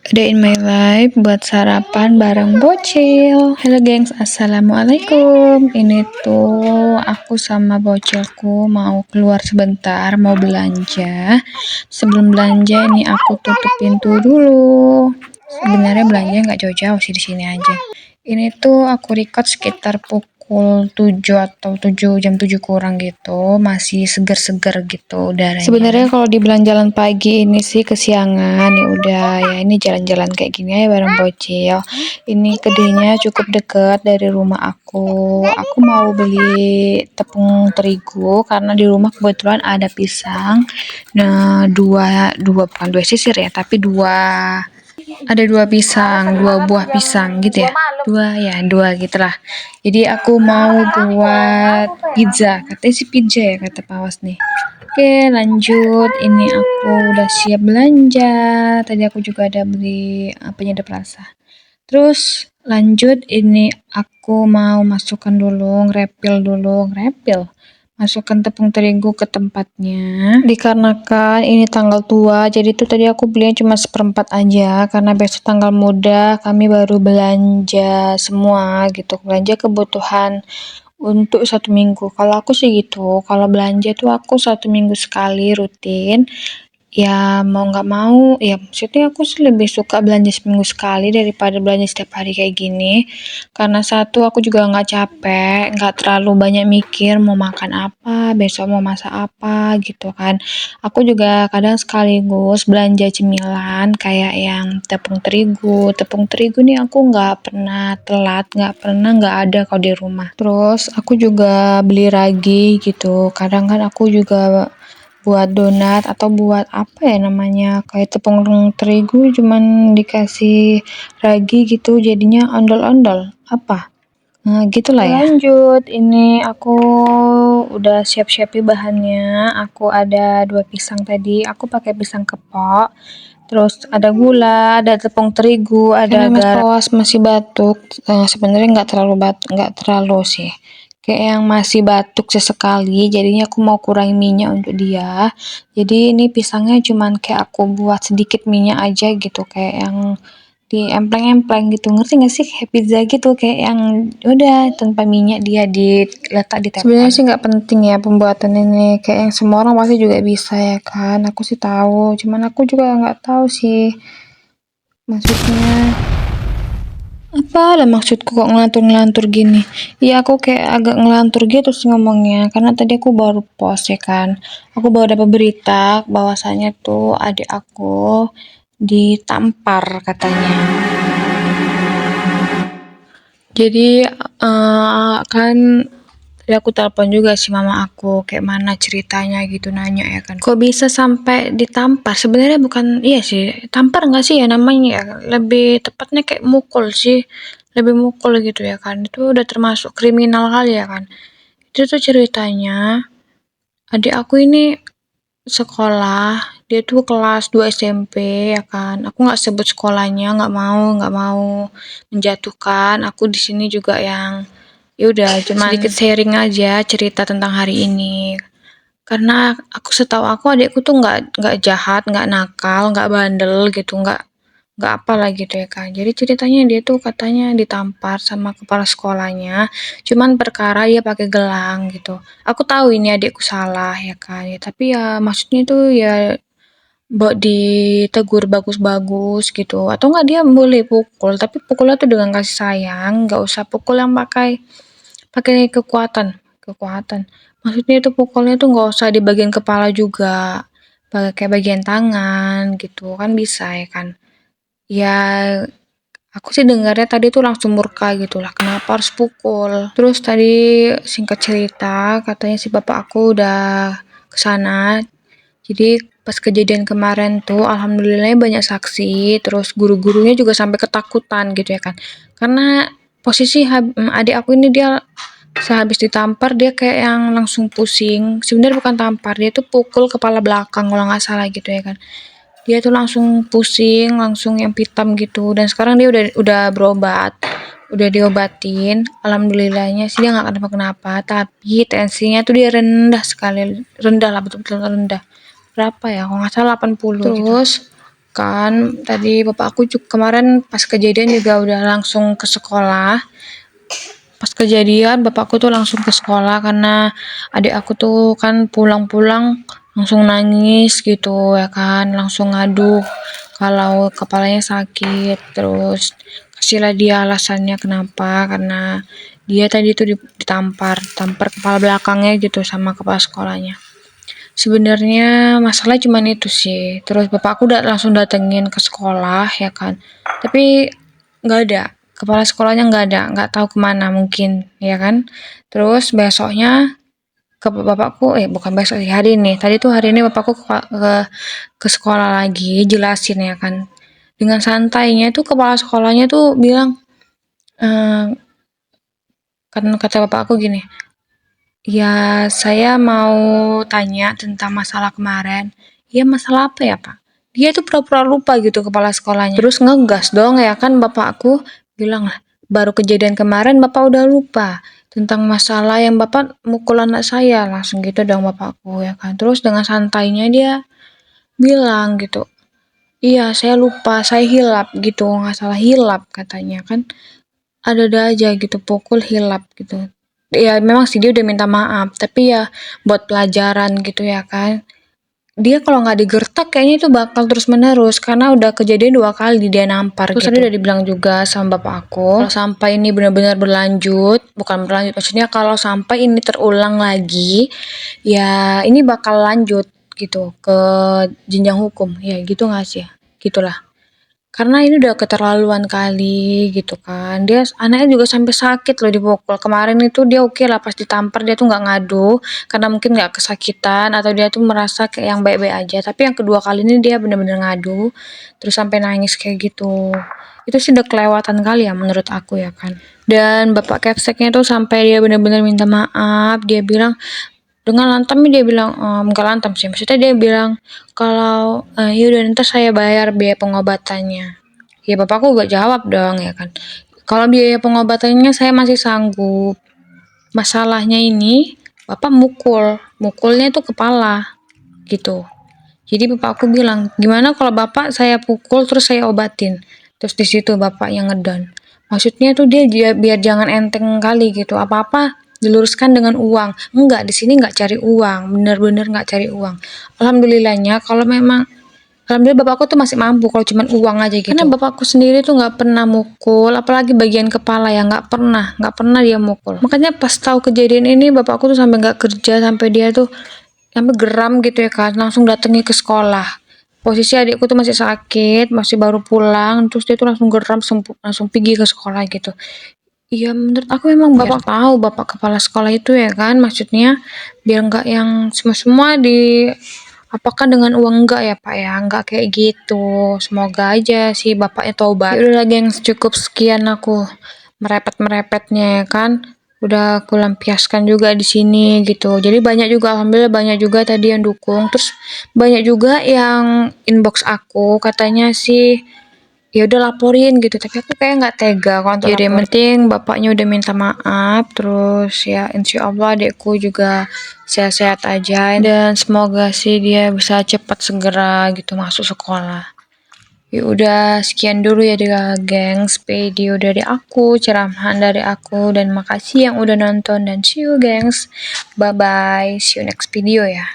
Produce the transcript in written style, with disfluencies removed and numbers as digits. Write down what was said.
A day in my life buat sarapan bareng bocil. Halo gengs, assalamualaikum. Ini tuh aku sama bocilku mau keluar sebentar, mau belanja. Sebelum belanja ini aku tutup pintu dulu. Sebenarnya belanja nggak jauh-jauh sih, di sini aja. Ini tuh aku record sekitar pukul 7 atau 7 jam 7 kurang gitu, masih seger-seger gitu udaranya. Sebenarnya kalau di jalan pagi ini sih kesiangan, ya udah ya ini jalan-jalan kayak gini aja bareng bocil. Ini kedainya cukup dekat dari rumah aku. Aku mau beli tepung terigu karena di rumah kebetulan ada pisang. Nah, dua bukan dua sisir ya, tapi ada dua pisang, dua buah pisang gitu ya. Dua gitulah. Jadi aku mau buat pizza. Katanya sih pizza ya kata Pawas nih. Oke, lanjut. Ini aku udah siap belanja. Tadi aku juga ada beli penyedap rasa. Terus lanjut, ini aku mau masukkan dulu, ngerepil. Masukkan tepung terigu ke tempatnya. Dikarenakan ini tanggal tua, jadi tuh tadi aku belinya cuma seperempat aja, karena besok tanggal muda kami baru belanja semua gitu. Belanja kebutuhan untuk 1 minggu. Kalau aku sih gitu, kalau belanja tuh aku 1 minggu sekali rutin. Ya mau nggak mau, ya maksudnya aku sih lebih suka belanja seminggu sekali daripada belanja setiap hari kayak gini. Karena satu, aku juga nggak capek, nggak terlalu banyak mikir mau makan apa, besok mau masak apa gitu kan. Aku juga kadang sekaligus belanja cemilan kayak yang tepung terigu. Tepung terigu nih aku nggak pernah telat, nggak ada kalau di rumah. Terus aku juga beli ragi gitu. Kadang kan aku juga buat donat atau buat apa ya namanya, kayak tepung terigu cuman dikasih ragi gitu jadinya ondel-ondel apa, gitulah ya. Lanjut, ini aku udah siap-siapin bahannya. Aku ada 2 pisang tadi, aku pakai pisang kepok, terus ada gula, ada tepung terigu, ada Mas Pawas masih batuk, sebenarnya nggak terlalu sih, kayak yang masih batuk sesekali, jadinya aku mau kurangi minyak untuk dia. Jadi ini pisangnya cuman kayak aku buat sedikit minyak aja gitu, kayak yang diempleng-empleng gitu, ngerti nggak sih, kayak pizza gitu, kayak yang udah tanpa minyak dia diletak di teflon. Sebenarnya sih nggak penting ya pembuatan ini, kayak yang semua orang pasti juga bisa ya kan, aku sih tahu, cuman aku juga nggak tahu sih maksudnya apa lah, maksudku kok ngelantur-ngelantur gini. Iya, aku kayak agak ngelantur gitu sih ngomongnya, karena tadi aku baru post ya kan, aku baru dapat berita bahwasanya tuh adik aku ditampar katanya. Jadi kan tadi aku telepon juga sih mama aku, kayak mana ceritanya gitu, nanya ya kan. Kok bisa sampai ditampar? Sebenarnya bukan, iya sih, tampar nggak sih ya namanya ya? Lebih tepatnya kayak mukul sih, lebih mukul gitu ya kan. Itu udah termasuk kriminal kali ya kan. Itu tuh ceritanya, adik aku ini sekolah, dia tuh kelas 2 SMP ya kan. Aku nggak sebut sekolahnya, nggak mau menjatuhkan. Aku di sini juga yang ya udah cuma sedikit sharing aja cerita tentang hari ini. Karena aku setahu aku adikku tuh nggak jahat, nggak nakal, nggak bandel gitu, nggak apalah gitu ya kan. Jadi ceritanya dia tuh katanya ditampar sama kepala sekolahnya, cuman perkara dia pakai gelang gitu. Aku tahu ini adikku salah ya kan, ya tapi ya maksudnya tuh ya ditegur bagus-bagus gitu, atau enggak dia boleh pukul, tapi pukulnya tuh dengan kasih sayang, nggak usah pukul yang pakai kekuatan. Maksudnya itu pukulnya tuh nggak usah di bagian kepala juga, kayak bagian tangan gitu kan bisa ya kan. Ya aku sih dengarnya tadi tuh langsung murka gitu lah, kenapa harus pukul. Terus tadi singkat cerita katanya si bapak aku udah kesana. Jadi pas kejadian kemarin tuh alhamdulillahnya banyak saksi, terus guru-gurunya juga sampai ketakutan gitu ya kan. Karena posisi adik aku ini dia sehabis ditampar dia kayak yang langsung pusing. Sebenarnya bukan tampar, dia tuh pukul kepala belakang kalau nggak salah gitu ya kan. Dia tuh langsung pusing, langsung yang pitam gitu, dan sekarang dia udah berobat, udah diobatin. Alhamdulillahnya sih dia nggak kenapa-kenapa, tapi tensinya tuh dia rendah lah, betul-betul rendah. Berapa ya, kalau nggak salah 80 gitu. Terus kan tadi bapak aku kemarin pas kejadian juga udah langsung ke sekolah. Pas kejadian bapakku tuh langsung ke sekolah karena adik aku tuh kan pulang-pulang langsung nangis gitu ya kan, langsung ngadu kalau kepalanya sakit. Terus kasihlah dia alasannya kenapa, karena dia tadi tuh ditampar kepala belakangnya gitu sama kepala sekolahnya. Sebenarnya masalah cuman itu sih. Terus bapakku udah langsung datengin ke sekolah ya kan. Tapi nggak ada. Kepala sekolahnya nggak ada, nggak tahu kemana mungkin ya kan. Terus besoknya ke bapakku, bukan besok sih, hari ini. Tadi tuh hari ini bapakku ke sekolah lagi jelasin ya kan. Dengan santainya tuh kepala sekolahnya tuh bilang, kan kata bapak aku gini, ya, saya mau tanya tentang masalah kemarin. Ya, masalah apa ya, Pak? Dia tuh pura-pura lupa gitu kepala sekolahnya. Terus ngegas dong ya kan bapakku bilang lah, baru kejadian kemarin Bapak udah lupa tentang masalah yang Bapak mukul anak saya. Langsung gitu dong bapakku ya kan. Terus dengan santainya dia bilang gitu, iya saya lupa, saya hilap gitu, nggak salah hilap katanya kan. Ada-ada aja gitu, pukul hilap gitu. Ya memang sih dia udah minta maaf, tapi ya buat pelajaran gitu ya kan. Dia kalau nggak digertak kayaknya itu bakal terus menerus karena udah kejadian 2 kali dia nampar gitu. Terus tadi udah dibilang juga sama bapak aku, kalau sampai ini benar-benar berlanjut, bukan berlanjut, maksudnya kalau sampai ini terulang lagi, ya ini bakal lanjut gitu ke jenjang hukum. Ya gitu nggak sih? Gitulah. Karena ini udah keterlaluan kali gitu kan. Dia anaknya juga sampai sakit loh dipukul. Kemarin itu dia oke lah pas ditampar dia tuh nggak ngadu karena mungkin nggak kesakitan atau dia tuh merasa kayak yang baik-baik aja. Tapi yang kedua kali ini dia bener-bener ngadu terus sampai nangis kayak gitu. Itu sih udah kelewatan kali ya menurut aku ya kan. Dan bapak Kepseknya tuh sampai dia bener-bener minta maaf. Dia bilang dengan lantamnya dia bilang, bukan lantam sih, maksudnya dia bilang kalau, "Ya udah nanti saya bayar biaya pengobatannya." Ya bapakku gak jawab dong ya kan, "Kalau biaya pengobatannya saya masih sanggup, masalahnya ini Bapak mukulnya tuh kepala," gitu. Jadi bapakku bilang, "Gimana kalau Bapak saya pukul terus saya obatin?" Terus di situ bapaknya ngedown. Maksudnya tuh dia biar jangan enteng kali gitu, apa-apa diluruskan dengan uang. Enggak, di sini nggak cari uang, bener-bener nggak cari uang. Alhamdulillahnya kalau memang alhamdulillah bapakku tuh masih mampu kalau cuman uang aja gitu. Karena bapakku sendiri tuh nggak pernah mukul, apalagi bagian kepala ya nggak pernah dia mukul. Makanya pas tahu kejadian ini bapakku tuh sampai nggak kerja, sampai dia tuh sampai geram gitu ya kan, langsung datangi ke sekolah. Posisi adikku tuh masih sakit, masih baru pulang, terus dia tuh langsung geram, langsung pergi ke sekolah gitu. Iya menurut aku memang bapak tahu, bapak kepala sekolah itu ya kan, maksudnya biar nggak yang semua-semua apakah dengan uang enggak ya Pak ya, nggak kayak gitu. Semoga aja sih bapaknya tobat. Ya udah lagi yang cukup sekian aku merepet-merepetnya ya kan. Udah aku lampiaskan juga di sini gitu. Jadi banyak juga, alhamdulillah banyak juga tadi yang dukung. Terus banyak juga yang inbox aku katanya sih ya udah laporin gitu, tapi aku kayak nggak tega kalau untuk yang penting bapaknya udah minta maaf, terus ya insya Allah adekku juga sehat-sehat aja dan semoga sih dia bisa cepat segera gitu masuk sekolah. Ya udah sekian dulu ya gengs video dari aku, cerahan dari aku, dan makasih yang udah nonton dan see you gengs, bye bye, see you next video ya.